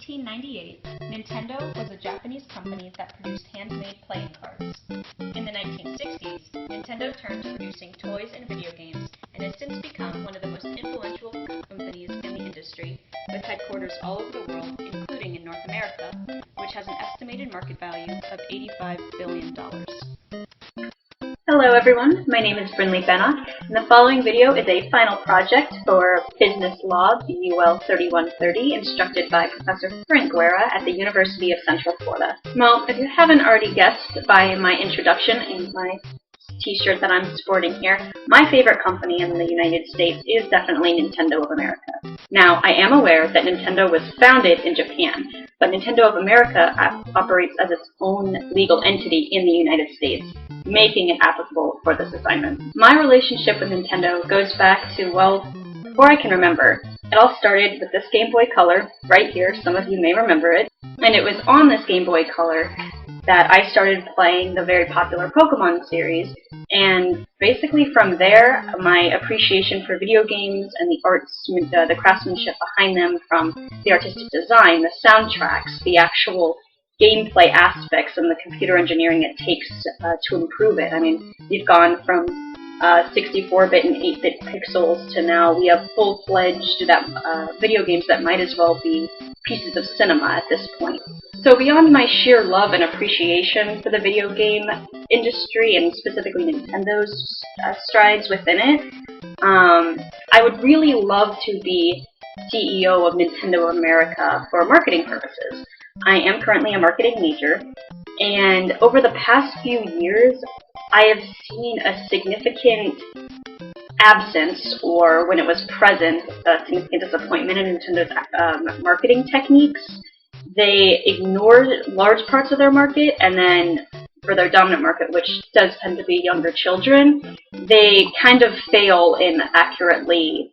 1898, Nintendo was a Japanese company that produced handmade playing cards. In the 1960s, Nintendo turned to producing toys and video games and has since become one of the most influential companies in the industry, with headquarters all over the world, including in North America, which has an estimated market value of $85 billion. Hello everyone, my name is Brynleigh Benak, and the following video is a final project for Business Law, BUL3130, instructed by Professor Frank Guerra at the University of Central Florida. Well, if you haven't already guessed by my introduction and my t-shirt that I'm sporting here, my favorite company in the United States is definitely Nintendo of America. Now, I am aware that Nintendo was founded in Japan, but Nintendo of America operates as its own legal entity in the United States, making it applicable for this assignment. My relationship with Nintendo goes back to, well, before I can remember. It all started with this Game Boy Color, right here, some of you may remember it, and it was on this Game Boy Color that I started playing the very popular Pokemon series, and basically from there, my appreciation for video games and the craftsmanship behind them, from the artistic design, the soundtracks, the actual gameplay aspects, and the computer engineering it takes to improve it. I mean, we've gone from 64-bit and 8-bit pixels to now we have full-fledged video games that might as well be pieces of cinema at this point. So beyond my sheer love and appreciation for the video game industry, and specifically Nintendo's strides within it, I would really love to be CEO of Nintendo America for marketing purposes. I am currently a marketing major, and over the past few years, I have seen a significant absence, or when it was present, a significant disappointment in Nintendo's marketing techniques. They ignored large parts of their market, and then for their dominant market, which does tend to be younger children, they kind of fail in accurately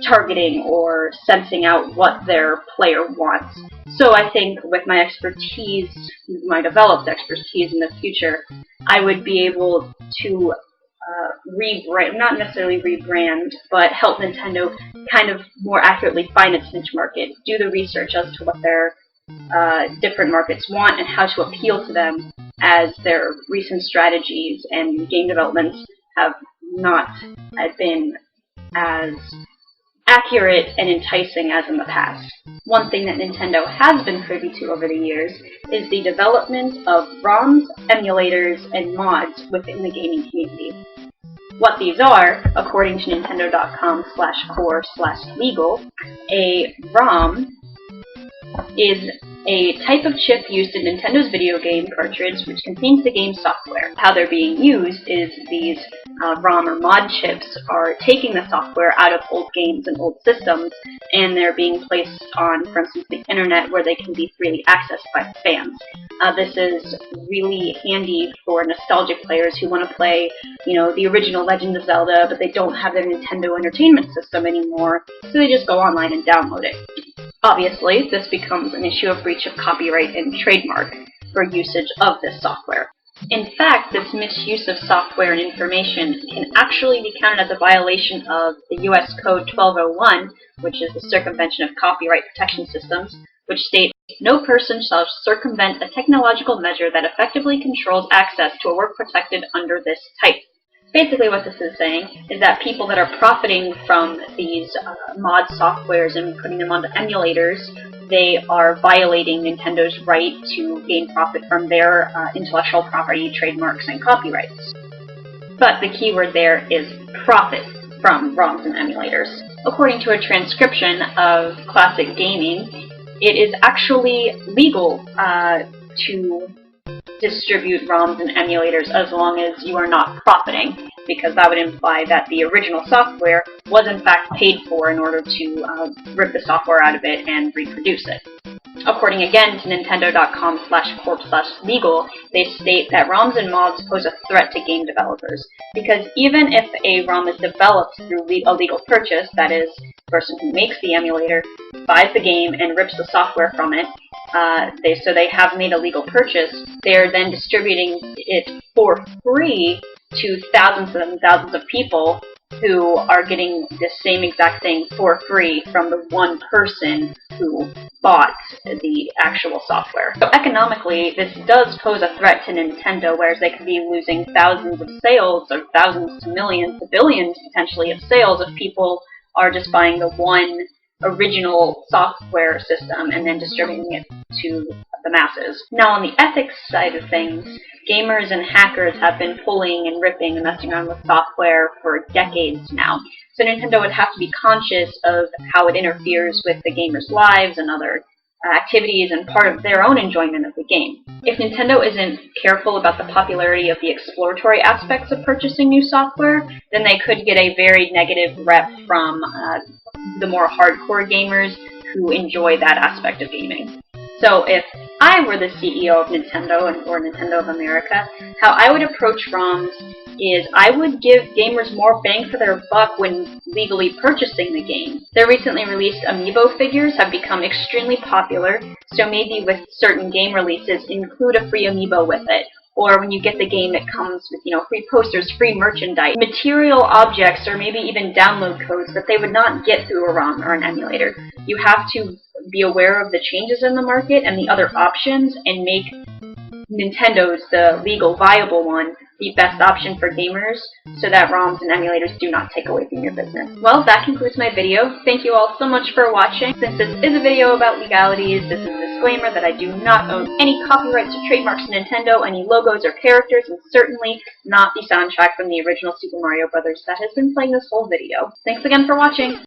targeting or sensing out what their player wants. So I think with my expertise, my developed expertise in the future, I would be able to rebrand, not necessarily rebrand, but help Nintendo kind of more accurately find its niche market, do the research as to what their different markets want and how to appeal to them, as their recent strategies and game developments have not been as accurate and enticing as in the past. One thing that Nintendo has been privy to over the years is the development of ROMs, emulators, and mods within the gaming community. What these are, according to Nintendo.com/core/legal, a ROM is a type of chip used in Nintendo's video game cartridge which contains the game software. How they're being used is these ROM or mod chips are taking the software out of old games and old systems, and they're being placed on, for instance, the internet, where they can be freely accessed by fans. This is really handy for nostalgic players who want to play, the original Legend of Zelda, but they don't have their Nintendo Entertainment System anymore, so they just go online and download it. Obviously, this becomes an issue of breach of copyright and trademark for usage of this software. In fact, this misuse of software and information can actually be counted as a violation of the U.S. Code 1201, which is the Circumvention of Copyright Protection Systems, which states, "No person shall circumvent a technological measure that effectively controls access to a work protected under this type." Basically what this is saying is that people that are profiting from these mod softwares and putting them onto emulators, they are violating Nintendo's right to gain profit from their intellectual property, trademarks, and copyrights. But the key word there is profit from ROMs and emulators. According to a transcription of Classic Gaming, it is actually legal to distribute ROMs and emulators as long as you are not profiting, because that would imply that the original software was in fact paid for in order to rip the software out of it and reproduce it. According again to Nintendo.com/corp/legal, they state that ROMs and mods pose a threat to game developers, because even if a ROM is developed through a legal purchase, that is, the person who makes the emulator buys the game and rips the software from it, so they have made a legal purchase, they are then distributing it for free to thousands and thousands of people who are getting the same exact thing for free from the one person who bought the actual software. So economically, this does pose a threat to Nintendo, whereas they could be losing thousands of sales, or thousands to millions to billions potentially of sales if people are just buying the one original software system and then distributing it to the masses. Now on the ethics side of things, gamers and hackers have been pulling and ripping and messing around with software for decades now. So Nintendo would have to be conscious of how it interferes with the gamers' lives and other activities and part of their own enjoyment of the game. If Nintendo isn't careful about the popularity of the exploratory aspects of purchasing new software, then they could get a very negative rep from the more hardcore gamers who enjoy that aspect of gaming. So if I were the CEO of Nintendo or Nintendo of America, how I would approach ROMs is I would give gamers more bang for their buck when legally purchasing the game. Their recently released amiibo figures have become extremely popular, so maybe with certain game releases include a free amiibo with it. Or when you get the game, it comes with, free posters, free merchandise, material objects, or maybe even download codes that they would not get through a ROM or an emulator. You have to be aware of the changes in the market and the other options and make Nintendo's, the legal, viable one, the best option for gamers so that ROMs and emulators do not take away from your business. Well, that concludes my video. Thank you all so much for watching. Since this is a video about legalities, this is a disclaimer that I do not own any copyrights or trademarks to Nintendo, any logos or characters, and certainly not the soundtrack from the original Super Mario Bros. That has been playing this whole video. Thanks again for watching!